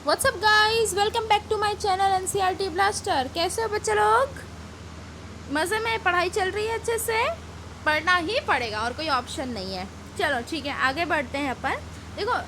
WhatsApp guys, welcome back to my channel NCERT blaster. कैसे हो बच्चे लोग? मज़े में? पढ़ाई चल रही है अच्छे से? पढ़ना ही पड़ेगा और कोई ऑप्शन नहीं है। चलो ठीक है, आगे बढ़ते हैं अपन। देखो,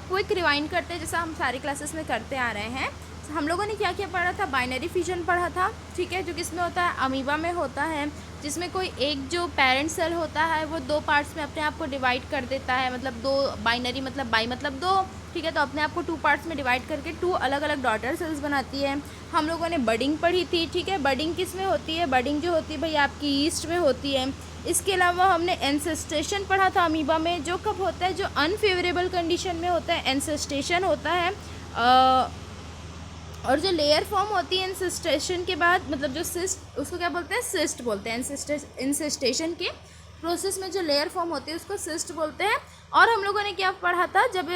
क्विक रिवाइंड करते हैं जैसा हम सारी क्लासेस में करते आ रहे हैं। हम लोगों ने क्या क्या पढ़ा था? बाइनरी फिजन पढ़ा था, ठीक है, जो किसमें होता है? अमीबा में होता है, जिसमें कोई एक जो पेरेंट सेल होता है वो दो पार्ट्स में अपने आप को डिवाइड कर देता है। मतलब दो बाइनरी, मतलब बाई मतलब दो, ठीक है, तो अपने आप को टू पार्ट्स में डिवाइड करके टू अलग अलग डॉटर सेल्स बनाती है। हम लोगों ने बडिंग पढ़ी थी, ठीक है। बडिंग किस में होती है? बडिंग जो होती है भाई आपकी ईस्ट में होती है। इसके अलावा हमने एंसेस्टेशन पढ़ा था अमीबा में, जो कब होता है? जो अनफेवरेबल कंडीशन में होता है एंसेस्टेशन होता है। और जो लेयर फॉर्म होती है इंसिस्टेशन के बाद, मतलब जो सिस्ट, उसको क्या बोलते हैं? सिस्ट बोलते हैं। इंसिस्टेशन के प्रोसेस में जो लेयर फॉर्म होती है उसको सिस्ट बोलते हैं। और हम लोगों ने क्या पढ़ा था? जब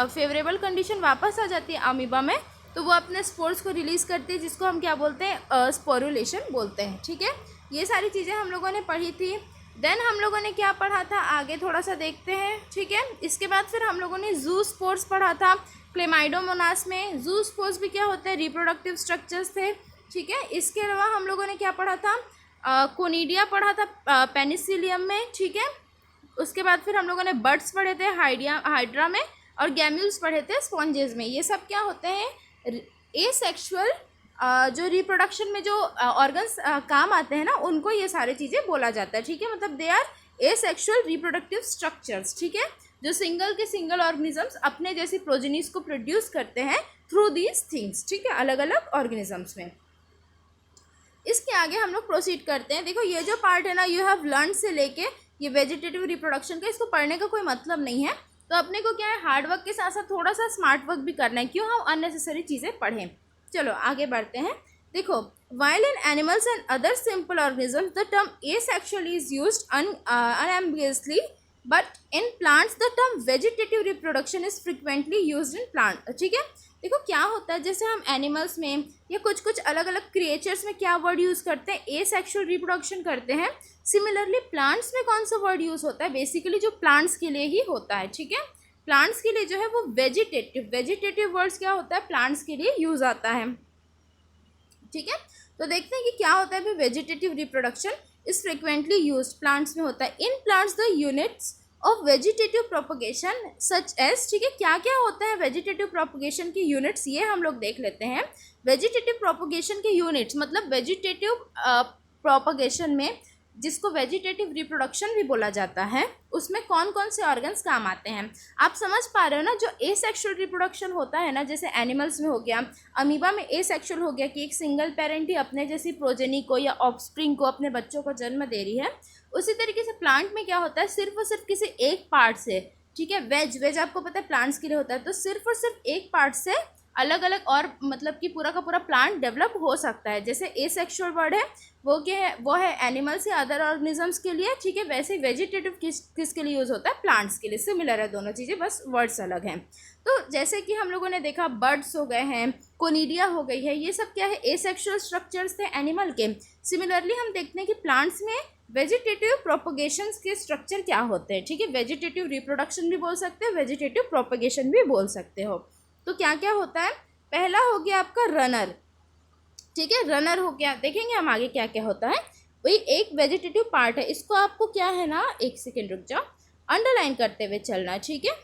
फेवरेबल कंडीशन वापस आ जाती है अमीबा में, तो वो अपने स्पोर्स को रिलीज़ करती है, जिसको हम क्या बोलते हैं? स्पोरुलेशन बोलते हैं, ठीक है। ये सारी चीज़ें हम लोगों ने पढ़ी थी। देन हम लोगों ने क्या पढ़ा था? आगे थोड़ा सा देखते हैं, ठीक है। इसके बाद फिर हम लोगों ने जू स्पोर्स पढ़ा था क्लेमाइडोमोनास में। जू स्पोर्स भी क्या होते हैं? रिप्रोडक्टिव स्ट्रक्चर्स थे, ठीक है। इसके अलावा हम लोगों ने क्या पढ़ा था? कोनिडिया पढ़ा था पेनिसिलियम में, ठीक है। उसके बाद फिर हम लोगों ने बर्ड्स पढ़े थे हाइड्रा में, और गैम्यूल्स पढ़े थे स्पॉन्जेस में। ये सब क्या होते हैं? एसेक्सुअल जो रिप्रोडक्शन में जो ऑर्गन्स काम आते हैं ना, उनको ये सारी चीज़ें बोला जाता है, ठीक है। मतलब they are asexual reproductive structures, ठीक है, जो सिंगल के सिंगल ऑर्गेनिजम्स अपने जैसी प्रोजेनिस को प्रोड्यूस करते हैं थ्रू दीज थिंग्स, ठीक है, अलग अलग ऑर्गेनिजम्स में। इसके आगे हम लोग प्रोसीड करते हैं। देखो, ये जो पार्ट है ना, यू हैव लर्न से लेके ये वेजिटेटिव रिप्रोडक्शन का, इसको पढ़ने का कोई मतलब नहीं है। तो अपने को क्या है? हार्ड वर्क के साथ साथ थोड़ा सा स्मार्ट वर्क भी करना है। क्यों हम अननेसेसरी चीज़ें पढ़ें? चलो आगे बढ़ते हैं। देखो, while in animals and other simple organisms the term asexual is used unambiguously, but in plants the term vegetative reproduction is frequently used in plant, ठीक है। देखो क्या होता है, जैसे हम एनिमल्स में या कुछ कुछ अलग अलग क्रिएचर्स में क्या वर्ड यूज़ करते हैं? एसेक्सुअल रिप्रोडक्शन करते हैं। सिमिलरली प्लांट्स में कौन सा वर्ड यूज़ होता है? बेसिकली जो प्लांट्स के लिए ही होता है, ठीक है। प्लांट्स के लिए जो है वो वेजिटेटिव वर्ड्स क्या होता है? प्लांट्स के लिए यूज़ आता है, ठीक है। तो देखते हैं कि क्या होता है। Vegetative reproduction is frequently used, plants में होता है। In plants the units of vegetative propagation such as, ठीक है, क्या क्या होता है वेजिटेटिव प्रोपगेशन की यूनिट्स, ये हम लोग देख लेते हैं। वेजिटेटिव प्रोपगेशन के यूनिट्स मतलब वेजिटेटिव प्रोपगेशन में, जिसको वेजिटेटिव रिप्रोडक्शन भी बोला जाता है, उसमें कौन कौन से ऑर्गन्स काम आते हैं? आप समझ पा रहे हो ना? जो एसेक्सुअल रिप्रोडक्शन होता है ना, जैसे एनिमल्स में हो गया, अमीबा में एसेक्सुअल हो गया कि एक सिंगल पेरेंट ही अपने जैसी प्रोजेनी को या ऑफस्प्रिंग को, अपने बच्चों को जन्म दे रही है। उसी तरीके से प्लांट में क्या होता है? सिर्फ और सिर्फ किसी एक पार्ट से, ठीक है। वेज आपको पता है प्लांट्स के लिए होता है, तो सिर्फ और सिर्फ एक पार्ट से अलग अलग, और मतलब कि पूरा का पूरा प्लांट डेवलप हो सकता है। जैसे एसेक्सुअल वर्ड है वो क्या है? वो है एनिमल्स या अदर ऑर्गेनिजम्स के लिए, ठीक है। वैसे वेजिटेटिव किसके लिए यूज़ होता है? प्लांट्स के लिए। सिमिलर है दोनों चीज़ें, बस वर्ड्स अलग हैं। तो जैसे कि हम लोगों ने देखा, बर्ड्स हो गए हैं, कोनिडिया हो गई है, ये सब क्या है? एसेक्सुअल स्ट्रक्चर्स थे एनिमल के। सिमिलरली हम देखते हैं कि प्लांट्स में वेजिटेटिव प्रोपगेशन के स्ट्रक्चर क्या होते हैं, ठीक है। वेजिटेटिव रिप्रोडक्शन भी बोल सकते हो, वेजिटेटिव प्रोपगेशन भी बोल सकते हो। तो क्या क्या होता है? पहला हो गया आपका रनर, ठीक है। रनर हो गया, देखेंगे हम आगे क्या क्या होता है। वही एक वेजिटेटिव पार्ट है, इसको आपको क्या है ना, एक सेकेंड रुक जाओ, अंडरलाइन करते हुए चलना है, ठीक है।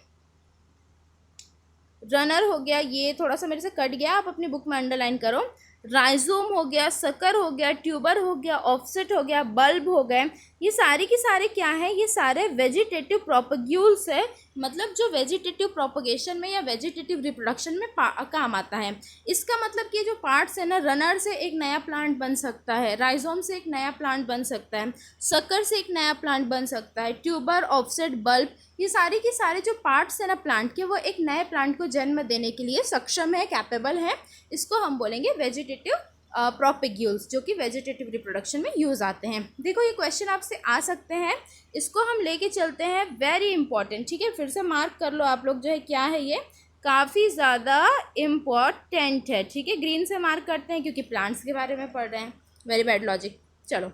रनर हो गया, ये थोड़ा सा मेरे से कट गया, आप अपनी बुक में अंडरलाइन करो। राइजोम हो गया, सकर हो गया, ट्यूबर हो गया, ऑफसेट हो गया, बल्ब हो गए, ये सारे के सारे क्या है? ये सारे वेजिटेटिव प्रोपग्यूल्स है। मतलब जो वेजिटेटिव प्रोपगेशन में या वेजिटेटिव रिप्रोडक्शन में काम आता है। इसका मतलब कि जो पार्ट्स है ना, रनर से एक नया प्लांट बन सकता है, राइजोम से एक नया प्लांट बन सकता है, सकर से एक नया प्लांट बन सकता है, ट्यूबर, ऑफसेट, बल्ब, ये सारे के सारे जो पार्ट्स है ना प्लांट के, वो एक नए प्लांट को जन्म देने के लिए सक्षम है, कैपेबल है। इसको हम बोलेंगे वेजिटेटिव प्रोपेग्यूल्स, जो कि वेजिटेटिव रिप्रोडक्शन में यूज़ आते हैं। देखो ये क्वेश्चन आपसे आ सकते हैं, इसको हम लेके चलते हैं, वेरी इंपॉर्टेंट, ठीक है। फिर से मार्क कर लो आप लोग, जो है क्या है, ये काफ़ी ज़्यादा इम्पॉर्टेंट है, ठीक है। ग्रीन से मार्क करते हैं क्योंकि प्लांट्स के बारे में पढ़ रहे हैं। Very bad logic. चलो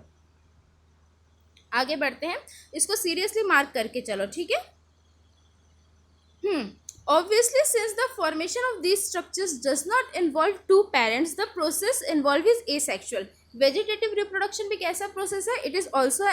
आगे बढ़ते हैं, इसको सीरियसली मार्क करके चलो, ठीक है। Obviously, since the formation of these structures does not involve two parents, the process involved is asexual. Vegetative reproduction भी कैसा प्रोसेस है? It is also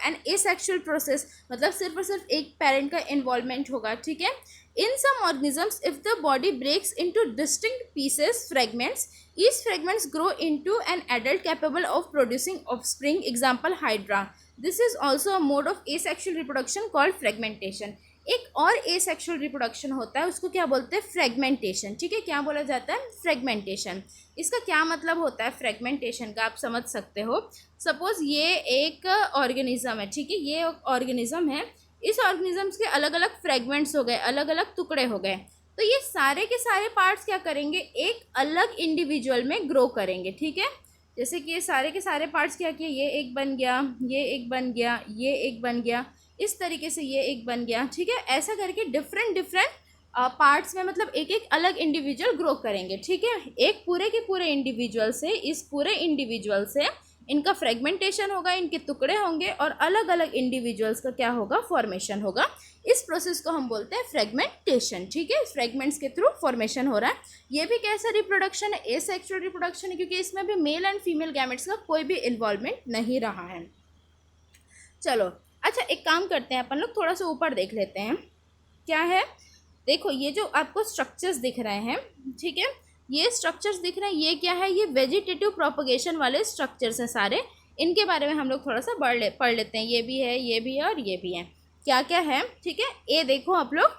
an asexual process, मतलब सिर्फ और सिर्फ एक पेरेंट का इन्वॉल्वमेंट होगा, ठीक है. In some organisms if the body breaks into distinct pieces fragments, each fragments grow into an adult capable of producing offspring, example hydra. This is also a mode of asexual reproduction called fragmentation. एक और asexual reproduction होता है, उसको क्या बोलते हैं? Fragmentation, ठीक है. क्या बोला जाता है? फ्रेगमेंटेशन. इसका क्या मतलब होता है फ्रेगमेंटेशन का? आप समझ सकते हो. सपोज ये एक ऑर्गेनिज्म है, ठीक है. ये ऑर्गेनिज्म है, इस ऑर्गेनिजम्स के अलग अलग फ्रेगमेंट्स हो गए, अलग अलग टुकड़े हो गए, तो ये सारे के सारे पार्ट्स क्या करेंगे? एक अलग इंडिविजुअल में ग्रो करेंगे, ठीक है. जैसे कि ये सारे के सारे पार्ट्स क्या किए? ये एक बन गया, ये एक बन गया, ये एक बन गया, इस तरीके से ये एक बन गया, ठीक है. ऐसा करके डिफरेंट डिफरेंट पार्ट्स में मतलब एक एक अलग इंडिविजुअल ग्रो करेंगे, ठीक है. एक पूरे के पूरे इंडिविजुअल से, इस पूरे इंडिविजुअल से इनका फ्रेगमेंटेशन होगा, इनके टुकड़े होंगे और अलग अलग इंडिविजुअल्स का क्या होगा? फॉर्मेशन होगा. इस प्रोसेस को हम बोलते हैं फ्रेगमेंटेशन, ठीक है. फ्रेगमेंट्स के थ्रू फॉर्मेशन हो रहा है. ये भी कैसा रिप्रोडक्शन है? एसेक्सुअल रिप्रोडक्शन है, क्योंकि इसमें भी मेल एंड फीमेल गैमेट्स का कोई भी इन्वॉल्वमेंट नहीं रहा है. चलो, अच्छा एक काम करते हैं, अपन लोग थोड़ा सा ऊपर देख लेते हैं. क्या है? देखो, ये जो आपको स्ट्रक्चर्स दिख रहे हैं, ठीक है, ये स्ट्रक्चर्स दिख रहे हैं, ये क्या है? ये वेजिटेटिव प्रोपगेशन वाले स्ट्रक्चर्स हैं सारे. इनके बारे में हम लोग थोड़ा सा पढ़ लेते हैं. ये भी है, ये भी है और ये भी है. क्या क्या है? ठीक है, ये देखो आप लोग,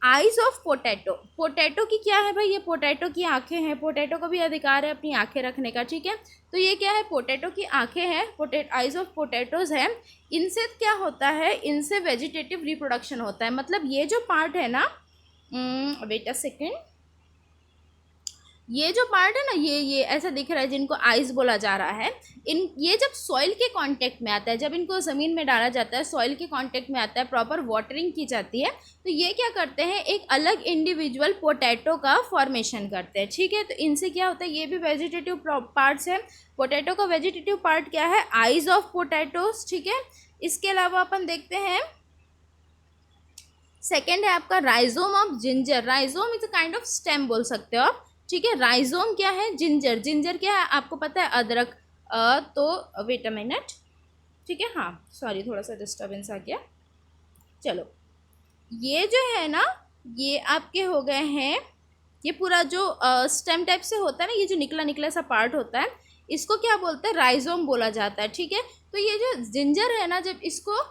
आइज ऑफ पोटैटो. पोटैटो की क्या है भाई? ये पोटैटो की आंखें हैं. पोटैटो को भी अधिकार है अपनी आंखें रखने का, ठीक है. तो ये क्या है? पोटैटो की आंखें हैं, आइज ऑफ पोटैटोज हैं. इनसे क्या होता है? इनसे वेजिटेटिव रिप्रोडक्शन होता है. मतलब ये जो पार्ट है ना, वेट अ सेकेंड, ये जो पार्ट है ना, ये ऐसा दिख रहा है, जिनको आइज बोला जा रहा है, ये जब सॉइल के कांटेक्ट में आता है, जब इनको ज़मीन में डाला जाता है, सॉइल के कांटेक्ट में आता है, प्रॉपर वाटरिंग की जाती है, तो ये क्या करते हैं? एक अलग इंडिविजुअल पोटैटो का फॉर्मेशन करते हैं, ठीक है. तो इनसे क्या होता है? ये भी वेजिटेटिव पार्ट्स है. पोटैटो का वेजिटेटिव पार्ट क्या है? आइज ऑफ पोटैटोस, ठीक है. इसके अलावा अपन देखते हैं, सेकेंड है आपका rhizome of ginger. Rhizome is a kind of stem बोल सकते हो आप, ठीक है. राइजोम क्या है? जिंजर. जिंजर क्या है? आपको पता है, अदरक. तो वेट अ मिनट, ठीक है. हाँ, सॉरी, थोड़ा सा डिस्टर्बेंस आ गया. चलो, ये जो है ना, ये आपके हो गए हैं, ये पूरा जो स्टेम टाइप से होता है ना, ये जो निकला निकला सा पार्ट होता है, इसको क्या बोलते हैं? राइजोम बोला जाता है, ठीक है. तो ये जो जिंजर है ना, जब इसको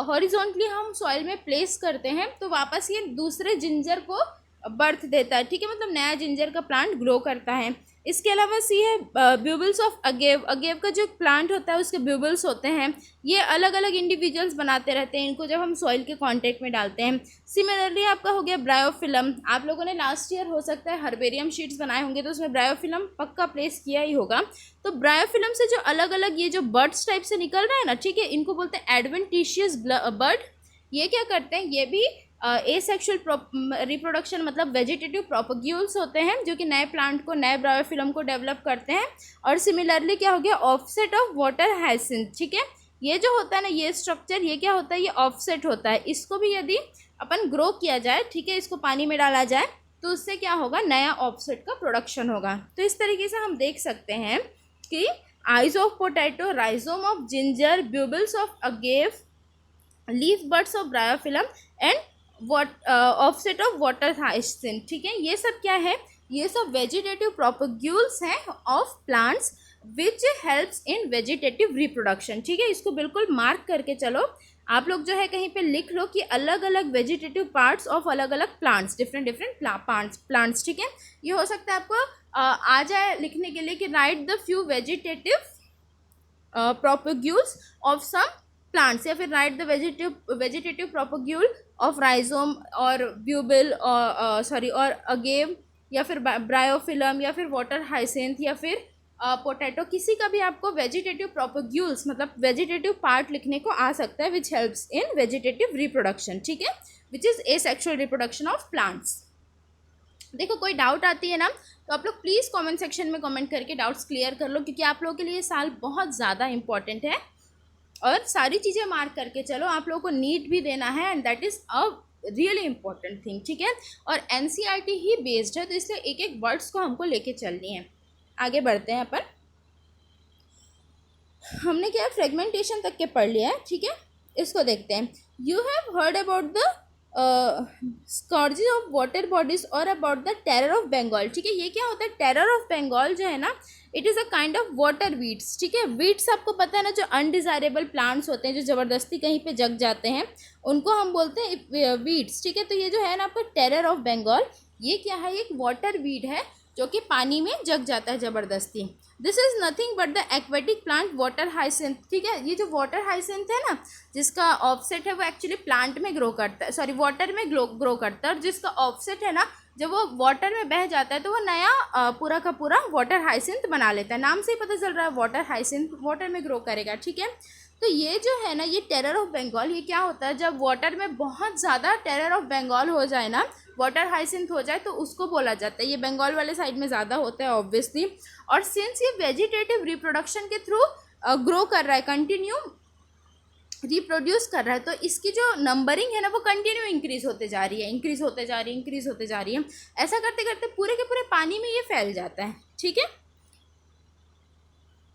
हॉरिजॉन्टली हम सॉइल में प्लेस करते हैं, तो वापस ये दूसरे जिंजर को बर्थ देता है, ठीक है. मतलब नया जिंजर का प्लांट ग्रो करता है. इसके अलावा सी है ब्यूबल्स ऑफ अगेव. अगेव का जो प्लांट होता है, उसके ब्यूबल्स होते हैं. ये अलग अलग इंडिविजुअल्स बनाते रहते हैं, इनको जब हम सॉइल के कांटेक्ट में डालते हैं. सिमिलरली आपका हो गया ब्रायोफिलम. आप लोगों ने लास्ट ईयर हो सकता है हर्बेरियम शीट्स बनाए होंगे, तो उसमें ब्रायोफिलम पक्का प्लेस किया ही होगा. तो ब्रायोफिलम से जो अलग अलग ये जो बर्ड्स टाइप से निकल रहा है ना, ठीक है, इनको बोलते हैं एडवेंटिशियस बर्ड. ये क्या करते हैं? ये भी एसेक्सुअल रिप्रोडक्शन, मतलब वेजिटेटिव प्रोपग्यूल्स होते हैं, जो कि नए प्लांट को, नए ब्रायोफिलम को डेवलप करते हैं. और सिमिलरली क्या हो गया? ऑफसेट ऑफ वाटर हाइसिंथ, ठीक है. ये जो होता है ना, ये स्ट्रक्चर, ये क्या होता है? ये ऑफसेट होता है. इसको भी यदि अपन ग्रो किया जाए, ठीक है, इसको पानी में डाला जाए, तो उससे क्या होगा? नया ऑफसेट का प्रोडक्शन होगा. तो इस तरीके से हम देख सकते हैं कि eyes of potato, rhizome of ginger, bulbils of agave, leaf buds of bryophyllum and offset of water hyacinth, ठीक है. ये सब क्या है? ये सब वेजिटेटिव प्रोपग्यूल्स हैं of plants which helps in vegetative reproduction, ठीक है. इसको बिल्कुल मार्क करके चलो. आप लोग जो है कहीं पे लिख लो कि अलग अलग वेजिटेटिव पार्ट्स ऑफ अलग अलग प्लांट्स, डिफरेंट डिफरेंट प्लांट्स, ठीक है. ये हो सकता है आपको आ जाए लिखने के लिए कि write the few vegetative propagules of some plants, या फिर write the vegetative propagule of rhizome और ब्यूबल और अगेव, या फिर ब्रायोफिलम, या फिर वाटर हाइसिंथ, या फिर पोटैटो. किसी का भी आपको वेजिटेटिव प्रोपग्यूल्स मतलब वेजिटेटिव पार्ट लिखने को आ सकता है, which helps in vegetative reproduction, ठीक है, which is asexual reproduction of plants. देखो, कोई डाउट आती है ना, तो आप लोग प्लीज़ कमेंट सेक्शन में कमेंट करके डाउट्स क्लियर कर लो, क्योंकि आप लोगों के लिए ये साल बहुत ज़्यादा इंपॉर्टेंट है. और सारी चीज़ें मार्क करके चलो, आप लोगों को नीट भी देना है, and that is a really important thing, ठीक है। और एनसीईआरटी ही बेस्ड है, तो इसलिए एक एक वर्ड्स को हमको लेके चलनी है। आगे बढ़ते हैं अपन। हमने क्या फ्रेगमेंटेशन तक के पढ़ लिया है, ठीक है। इसको देखते हैं। You have heard about the scourges of water bodies और about the terror of Bengal, ठीक है। ये क्या होता है, टेरर ऑफ बंगाल जो है ना, it is a kind of water weeds, ठीक है। वीड्स आपको पता है ना, जो अनडिजायरेबल प्लांट्स होते हैं, जो ज़बरदस्ती कहीं पे जग जाते हैं, उनको हम बोलते हैं वीड्स, ठीक है। तो ये जो है ना आपका टेरर ऑफ बंगाल, ये क्या है, एक वाटर वीड है जो कि पानी में जग जाता है ज़बरदस्ती। This is nothing but the aquatic plant water hyacinth, ठीक है। ये जो वाटर हाइसिंथ है ना, जिसका ऑफसेट है वो एक्चुअली प्लांट में ग्रो करता है, सॉरी वाटर में ग्रो करता है, और जिसका ऑफसेट है ना, जब वो वाटर में बह जाता है तो वो नया पूरा का पूरा वाटर हाइसिंथ बना लेता है। नाम से ही पता चल रहा है वाटर हाइसिंथ वाटर में ग्रो करेगा, ठीक है। तो ये जो है ना, ये टेरर ऑफ बंगाल, ये क्या होता है, जब वाटर में बहुत ज़्यादा टेरर ऑफ बंगाल हो जाए ना, वाटर हाइसिंथ हो जाए, तो उसको बोला जाता है। ये बंगाल वाले साइड में ज़्यादा होता है ऑब्वियसली। और सिंस ये वेजिटेटिव रिप्रोडक्शन के थ्रू ग्रो कर रहा है, कंटिन्यू रिप्रोड्यूस कर रहा है, तो इसकी जो नंबरिंग है ना, वो कंटिन्यू इंक्रीज होते जा रही है, इंक्रीज होते जा रही है, इंक्रीज होते जा रही है। ऐसा करते करते पूरे के पूरे पानी में ये फैल जाता है, ठीक है।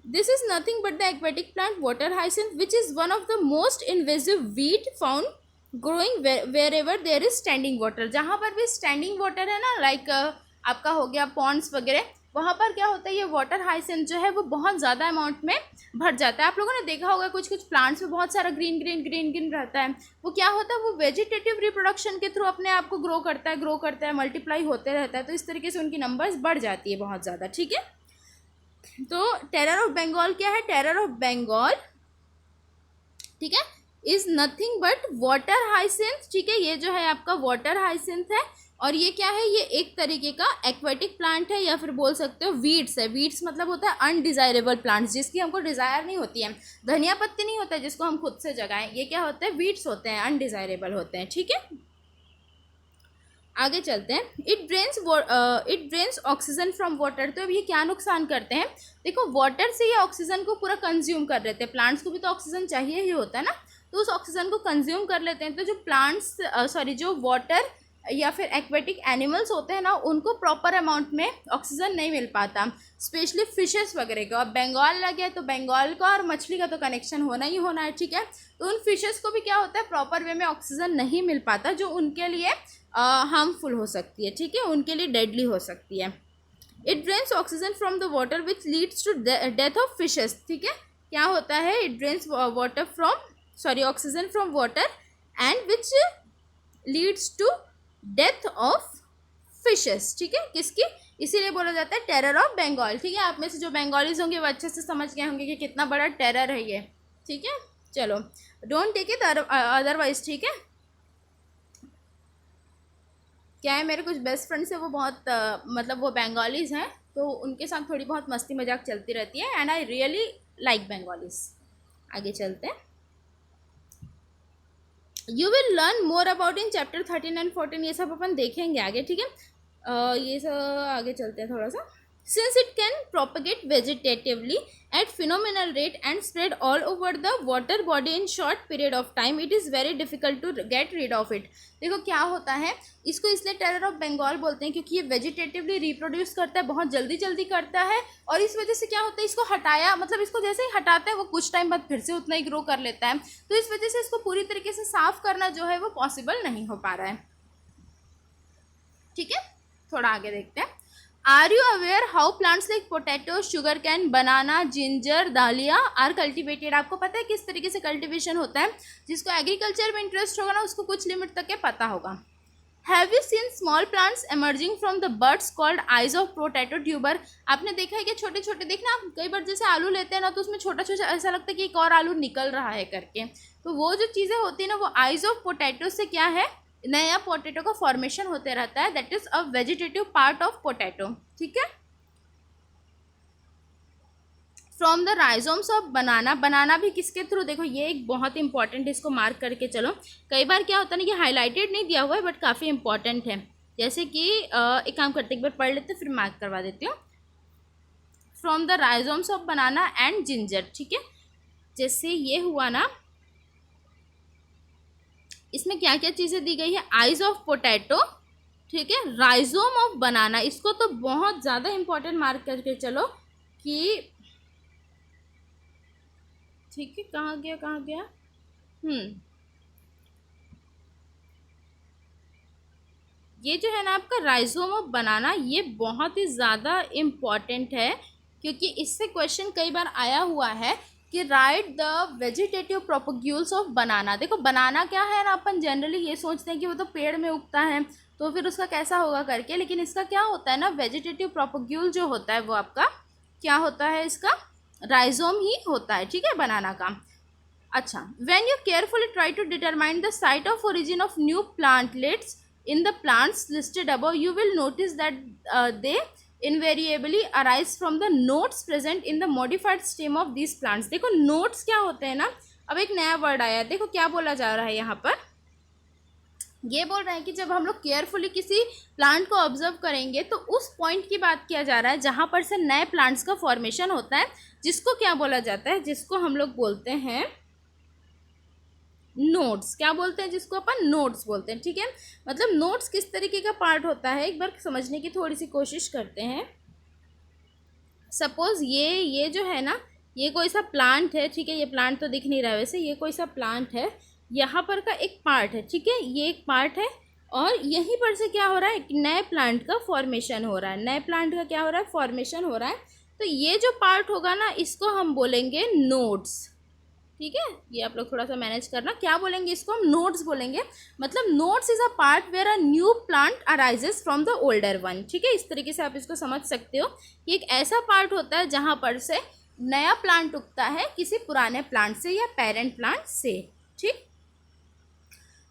This is nothing but the aquatic plant water hyacinth, which is one of the most invasive weed found growing wherever there is standing water। जहाँ पर भी standing water है ना, लाइक आपका हो गया पॉन्ड्स वगैरह, वहाँ पर क्या होता है, ये वाटर हाइसिंथ जो है वो बहुत ज़्यादा अमाउंट में भर जाता है। आप लोगों ने देखा होगा कुछ कुछ प्लांट्स में बहुत सारा ग्रीन ग्रीन ग्रीन ग्रीन रहता है। वो क्या होता है, वो वेजिटेटिव रिप्रोडक्शन के थ्रू अपने आप को ग्रो करता है, मल्टीप्लाई होते रहता है, तो इस तरीके से उनकी नंबर्स बढ़ जाती है बहुत ज़्यादा, ठीक है। तो टेरर ऑफ बंगाल क्या है, टेरर ऑफ बंगाल, ठीक है, is nothing but water hyacinth, ठीक है। ये जो है आपका वाटर हाइसिंथ है, और ये क्या है, ये एक तरीके का एक्वेटिक प्लांट है, या फिर बोल सकते हो वीड्स है। वीड्स मतलब होता है अनडिजायरेबल प्लांट्स, जिसकी हमको डिज़ायर नहीं होती है। धनिया पत्ती नहीं होता है जिसको हम खुद से जगाएं, ये क्या होता है, वीड्स होते हैं, अनडिजायरेबल होते हैं, ठीक है। आगे चलते हैं। It drains oxygen from water. तो अब ये क्या नुकसान करते हैं, देखो वाटर से ये ऑक्सीजन को पूरा कंज्यूम कर लेते हैं। प्लांट्स को भी तो ऑक्सीजन चाहिए ही होता है ना, तो उस ऑक्सीजन को कंज्यूम कर लेते हैं। तो जो प्लांट्स जो वाटर या फिर एक्वेटिक एनिमल्स होते हैं ना, उनको प्रॉपर अमाउंट में ऑक्सीजन नहीं मिल पाता, स्पेशली फिशेस वगैरह का। अब बंगाल लगे तो बंगाल का और मछली का तो कनेक्शन होना ही होना है, ठीक है। तो उन फिशेस को भी क्या होता है, प्रॉपर वे में ऑक्सीजन नहीं मिल पाता, जो उनके लिए हार्मफुल हो सकती है, ठीक है, उनके लिए डेडली हो सकती है। It drains oxygen from the water which leads to death of fishes, ठीक है। क्या होता है, it drains oxygen from water and which leads to death of fishes, ठीक है। किसकी, इसीलिए बोला जाता है टेरर ऑफ बंगाल, ठीक है। आप में से जो बंगालीज होंगे वो अच्छे से समझ गए होंगे कि कितना बड़ा टेरर है ये, ठीक है। चलो, डोंट टेक इट अदरवाइज, ठीक है। क्या है, मेरे कुछ बेस्ट फ्रेंड्स हैं, वो बहुत मतलब वो बंगालीज़ हैं, तो उनके साथ थोड़ी बहुत मस्ती मजाक चलती रहती है, and I really like Bengalis. आगे चलते हैं। You will learn more about in chapter 13 and 14, ये सब अपन देखेंगे आगे, ठीक है। ये सब आगे चलते हैं थोड़ा सा। Since it can propagate vegetatively at phenomenal rate and spread all over the water body in short period of time, it is very difficult to get rid of it। देखो क्या होता है, इसको इसलिए टेरर ऑफ बंगाल बोलते हैं क्योंकि ये वेजिटेटिवली रिप्रोड्यूस करता है, बहुत जल्दी जल्दी करता है, और इस वजह से क्या होता है, इसको हटाया मतलब इसको जैसे ही हटाता है वो कुछ टाइम बाद फिर से उतना ही ग्रो कर लेता है। तो इस वजह से इसको पूरी तरीके से साफ करना जो है वो पॉसिबल नहीं हो पा रहा है, ठीक है। थोड़ा आगे देखते हैं। Are you aware how plants like potato, sugar cane, banana, ginger, dahlia are cultivated. आपको पता है किस तरीके से कल्टिवेशन होता है, जिसको एग्रीकल्चर में इंटरेस्ट होगा ना, उसको कुछ लिमिट तक के पता होगा। Have you seen small plants emerging from the birds called eyes of potato tuber. आपने देखा है कि छोटे छोटे, देखना आप कई बार जैसे आलू लेते हैं ना, तो उसमें छोटा छोटा ऐसा लगता है कि एक और आलू निकल रहा है करके, तो वो जो चीज़ें होती है ना, वो आइज ऑफ पोटैटो से क्या है, नया पोटैटो का फॉर्मेशन होते रहता है। That is a vegetative part of potato, ठीक है। From the rhizomes of banana, banana भी किसके थ्रू, देखो ये एक बहुत इंपॉर्टेंट, इसको मार्क करके चलो। कई बार क्या होता है ना, ये हाईलाइटेड नहीं दिया हुआ है बट काफ़ी इंपॉर्टेंट है। जैसे कि एक काम करते, एक बार पढ़ लेते फिर मार्क करवा देती हूँ। From the rhizomes of banana and ginger, ठीक है। जैसे ये हुआ ना, इसमें क्या क्या चीज़ें दी गई है, आइज ऑफ पोटैटो, ठीक है, राइजोम ऑफ बनाना, इसको तो बहुत ज़्यादा इंपॉर्टेंट मार्क करके चलो कि, ठीक है, कहाँ गया कहाँ गया, ये जो है ना आपका राइजोम ऑफ बनाना, ये बहुत ही ज़्यादा इम्पॉर्टेंट है, क्योंकि इससे क्वेश्चन कई बार आया हुआ है कि write the vegetative propagules of banana. देखो बनाना क्या है ना, अपन जनरली ये सोचते हैं कि वो तो पेड़ में उगता है तो फिर उसका कैसा होगा करके, लेकिन इसका क्या होता है ना, वेजिटेटिव प्रोपोग्यूल जो होता है वो आपका क्या होता है, इसका राइजोम ही होता है, ठीक है, बनाना का। अच्छा, when you carefully try to determine the site of origin of new plantlets in the plants listed above, you will notice that they invariably arise from the nodes present in the modified stem of these plants। देखो nodes क्या होते हैं ना, अब एक नया word आया है, देखो क्या बोला जा रहा है यहाँ पर, ये बोल रहे हैं कि जब हम लोग केयरफुली किसी प्लांट को ऑब्जर्व करेंगे तो उस पॉइंट की बात किया जा रहा है जहाँ पर से नए प्लांट्स का फॉर्मेशन होता है, जिसको क्या बोला जाता है, जिसको हम लोग बोलते हैं नोड्स। क्या बोलते हैं, जिसको अपन नोड्स बोलते हैं, ठीक है। मतलब नोड्स किस तरीके का पार्ट होता है, एक बार समझने की थोड़ी सी कोशिश करते हैं। सपोज ये जो है ना, ये कोई सा प्लांट है, ठीक है, ये प्लांट तो दिख नहीं रहा है वैसे, ये कोई सा प्लांट है, यहाँ पर का एक पार्ट है, ठीक है, ये एक पार्ट है, और यहीं पर से क्या हो रहा है, एक नए प्लांट का फॉर्मेशन हो रहा है, नए प्लांट का क्या हो रहा है, फॉर्मेशन हो रहा है। तो ये जो पार्ट होगा ना, इसको हम बोलेंगे नोड्स, ठीक है, ये आप लोग थोड़ा सा मैनेज करना, क्या बोलेंगे इसको, हम नोड्स बोलेंगे। मतलब nodes is a part where a new plant arises from the older one, ठीक है, इस तरीके से आप इसको समझ सकते हो कि एक ऐसा पार्ट होता है जहाँ पर से नया प्लांट उगता है किसी पुराने प्लांट से या पेरेंट प्लांट से, ठीक।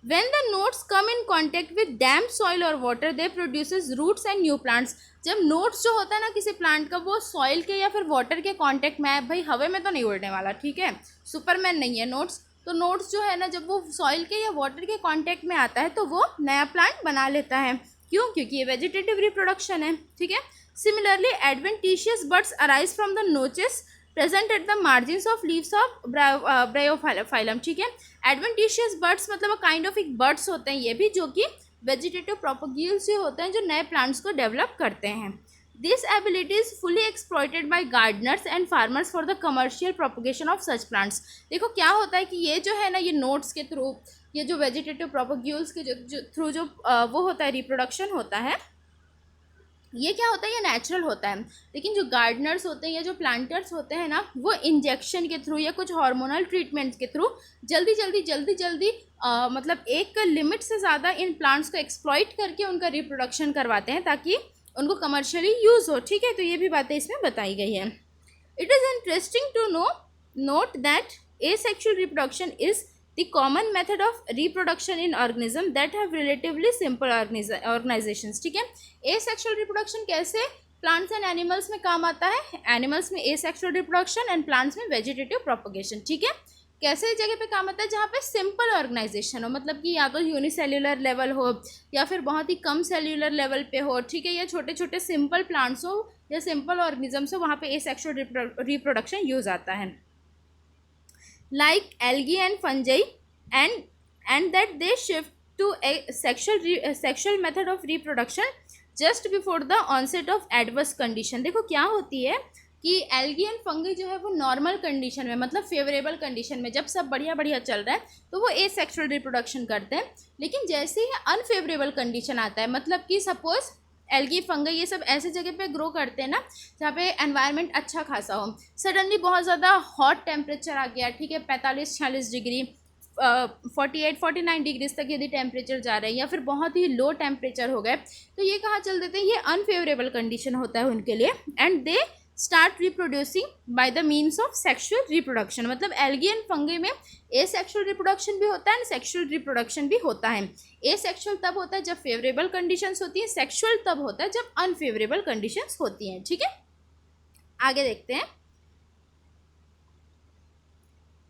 When the nodes come in contact with damp soil or water, they produces roots and new plants। जब नोड्स जो होता है ना किसी प्लांट का, वो सॉइल के या फिर वाटर के कांटेक्ट में है, भाई हवा में तो नहीं उड़ने वाला, ठीक है, सुपरमैन नहीं है नोड्स, तो नोड्स जो है ना, जब वो सॉइल के या वाटर के कांटेक्ट में आता है तो वो नया प्लांट बना लेता है। क्यों? क्योंकि ये वेजिटेटिव रिप्रोडक्शन है, ठीक है। Similarly adventitious buds arise from the notches present at the margins of leaves of Bryophyllum, ठीक है। एडवेंटिशियस बर्ड्स मतलब काइंड ऑफ एक बर्ड्स होते हैं ये भी, जो कि वेजिटेटिव प्रोपोग्यूल्स ही होते हैं जो नए प्लांट्स को डेवलप करते हैं। This ability is fully exploited bye Gardner's and farmers for the commercial propagation of such plants. देखो क्या होता है कि ये जो है ना, ये नोड्स के थ्रू, ये जो वेजिटेटिव प्रोपोग्यूल्स के जो थ्रू जो वो होता है, रिप्रोडक्शन होता है, ये क्या होता है, ये नेचुरल होता है। लेकिन जो गार्डनर्स होते हैं या जो प्लांटर्स होते हैं ना, वो इंजेक्शन के थ्रू या कुछ हार्मोनल ट्रीटमेंट्स के थ्रू जल्दी मतलब एक लिमिट से ज़्यादा इन प्लांट्स को एक्सप्लॉइट करके उनका रिप्रोडक्शन करवाते हैं ताकि उनको कमर्शियली यूज़ हो, ठीक है। तो ये भी बातें इसमें बताई गई हैं। It is interesting to note that asexual reproduction is the common method of reproduction in organism that have relatively simple organizations, ठीक है। asexual reproduction कैसे प्लांट्स एंड एनिमल्स में काम आता है, एनिमल्स में asexual reproduction एंड प्लांट्स में vegetative propagation, ठीक है। कैसे जगह पे काम आता है, जहाँ पे सिंपल ऑर्गेनाइजेशन हो, मतलब कि या तो यूनिसेल्युलर लेवल हो या फिर बहुत ही कम सेल्युलर लेवल पे हो, ठीक है, या छोटे छोटे सिंपल प्लांट्स हो या सिंपल ऑर्गेनिजम्स हो, वहाँ पे asexual रिप्रोडक्शन यूज आता है। like algae and fungi and that they shift to a sexual method of reproduction just before the onset of adverse condition। देखो क्या होती है कि एल्गी एंड फंगी जो है वो नॉर्मल कंडीशन में, मतलब फेवरेबल कंडीशन में, जब सब बढ़िया चल रहा है तो वो एसेक्सुअल रिप्रोडक्शन करते हैं। लेकिन जैसे ही अनफेवरेबल कंडीशन आता है, मतलब कि सपोज एल्गी फंगी ये सब ऐसे जगह पे ग्रो करते हैं ना जहाँ पे एनवायरनमेंट अच्छा खासा हो, सडनली बहुत ज़्यादा हॉट टेम्परेचर आ गया, ठीक है, 45-46 डिग्री 48-49 डिग्रीज तक यदि टेम्परेचर जा रहा है, या फिर बहुत ही लो टेम्परेचर हो गए, तो ये कहाँ चल देते हैं, ये अनफेवरेबल कंडीशन होता है उनके लिए। And they start reproducing by the means of sexual reproduction. मतलब एल्गी एंड फंगी में एसेक्सुअल रिप्रोडक्शन भी होता है एंड सेक्शुअल रिप्रोडक्शन भी होता है। एसेक्सुअल तब होता है जब फेवरेबल कंडीशंस होती हैं, सेक्शुअल तब होता है जब अनफेवरेबल कंडीशंस होती हैं, ठीक है। आगे देखते हैं।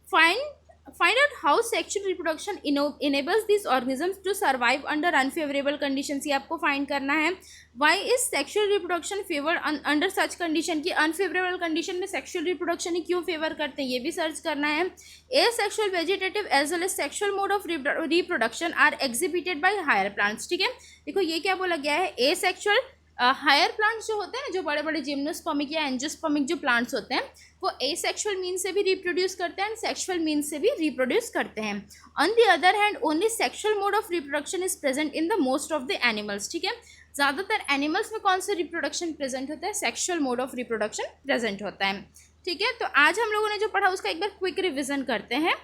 Find find out how sexual reproduction enables these organisms to survive under unfavorable conditions. ये आपको फाइंड करना है. Why is sexual reproduction favored under such condition? कि unfavorable condition में sexual reproduction ही क्यों फेवर करते हैं, ये भी सर्च करना है. Asexual vegetative as well as sexual mode of reproduction are exhibited by higher plants. ठीक है, देखो ये क्या बोला गया है. asexual हायर प्लांट्स जो होते हैं ना, जो बड़े बड़े जिम्नोस्पर्मिक या एंजियोस्पर्मिक जो प्लांट्स होते हैं, वो एसेक्सुअल मीन से भी रिप्रोड्यूस करते हैं एंड सेक्सुअल मीन से भी रिप्रोड्यूस करते हैं. On the other hand only sexual mode of reproduction is present in the most of the animals. ठीक है, ज़्यादातर एनिमल्स में कौन सा रिप्रोडक्शन प्रेजेंट होता है, sexual mode of reproduction present होता है. ठीक है, तो आज हम लोगों ने जो पढ़ा उसका एक बार क्विक रिविजन करते हैं.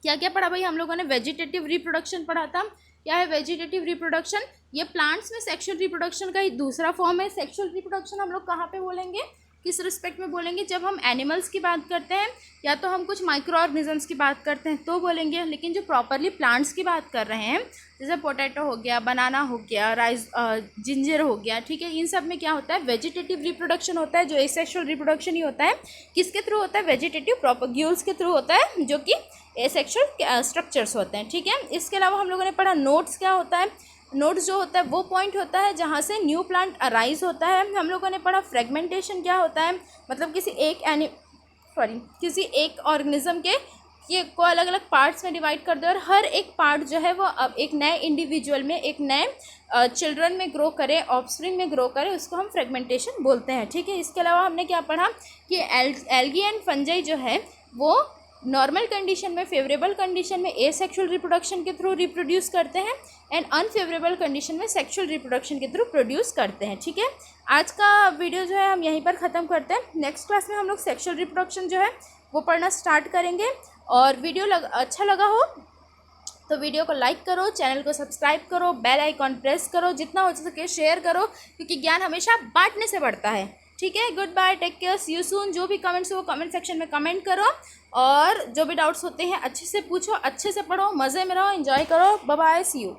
क्या क्या पढ़ा भाई हम लोगों ने. वेजिटेटिव रिप्रोडक्शन पढ़ा था. क्या है वेजिटेटिव रिप्रोडक्शन, ये प्लांट्स में सेक्सुअल रिप्रोडक्शन का ही दूसरा फॉर्म है. सेक्सुअल रिप्रोडक्शन हम लोग कहाँ पे बोलेंगे, किस रिस्पेक्ट में बोलेंगे, जब हम एनिमल्स की बात करते हैं या तो हम कुछ माइक्रो ऑर्गेनिजम्स की बात करते हैं तो बोलेंगे. लेकिन जो प्रॉपरली प्लांट्स की बात कर रहे हैं, जैसे पोटैटो हो गया, बनाना हो गया, राइस जिंजर हो गया, ठीक है, इन सब में क्या होता है, वेजिटेटिव रिप्रोडक्शन होता है. जो एसेक्सुअल रिप्रोडक्शन ही होता है, किसके थ्रू होता है, वेजिटेटिव प्रोपग्यूल्स के थ्रू होता है, जो कि एसेक्सुअल स्ट्रक्चर्स होते हैं. ठीक है, इसके अलावा हम लोगों ने पढ़ा नोड्स क्या होता है. नोड्स जो होता है वो पॉइंट होता है जहाँ से न्यू प्लांट अराइज होता है. हम लोगों ने पढ़ा फ्रेगमेंटेशन क्या होता है, मतलब किसी एक ऑर्गेनिज्म के ये को अलग अलग पार्ट्स में डिवाइड कर दो और हर एक पार्ट जो है वो अब एक नए इंडिविजुअल में, एक नए चिल्ड्रन में ग्रो करे, ऑफस्प्रिंग में ग्रो करे, उसको हम फ्रेगमेंटेशन बोलते हैं. ठीक है, इसके अलावा हमने क्या पढ़ा कि एल्गी एंड फंजाई जो है वो नॉर्मल कंडीशन में, फेवरेबल कंडीशन में एसेक्सुअल रिप्रोडक्शन के थ्रू रिप्रोड्यूस करते हैं एंड अनफेवरेबल कंडीशन में सेक्सुअल रिप्रोडक्शन के थ्रू प्रोड्यूस करते हैं. ठीक है, आज का वीडियो जो है हम यहीं पर ख़त्म करते हैं. नेक्स्ट क्लास में हम लोग सेक्सुअल रिप्रोडक्शन जो है वो पढ़ना स्टार्ट करेंगे. और वीडियो अच्छा लगा हो तो वीडियो को लाइक करो, चैनल को सब्सक्राइब करो, बेल आइकॉन प्रेस करो, जितना हो सके शेयर करो, क्योंकि ज्ञान हमेशा बांटने से बढ़ता है. ठीक है, good bye, take care, see you soon. जो भी कमेंट्स हो वो कमेंट सेक्शन में कमेंट करो और जो भी डाउट्स होते हैं अच्छे से पूछो, अच्छे से पढ़ो, मज़े में रहो, एंजॉय करो. Bye bye, see you.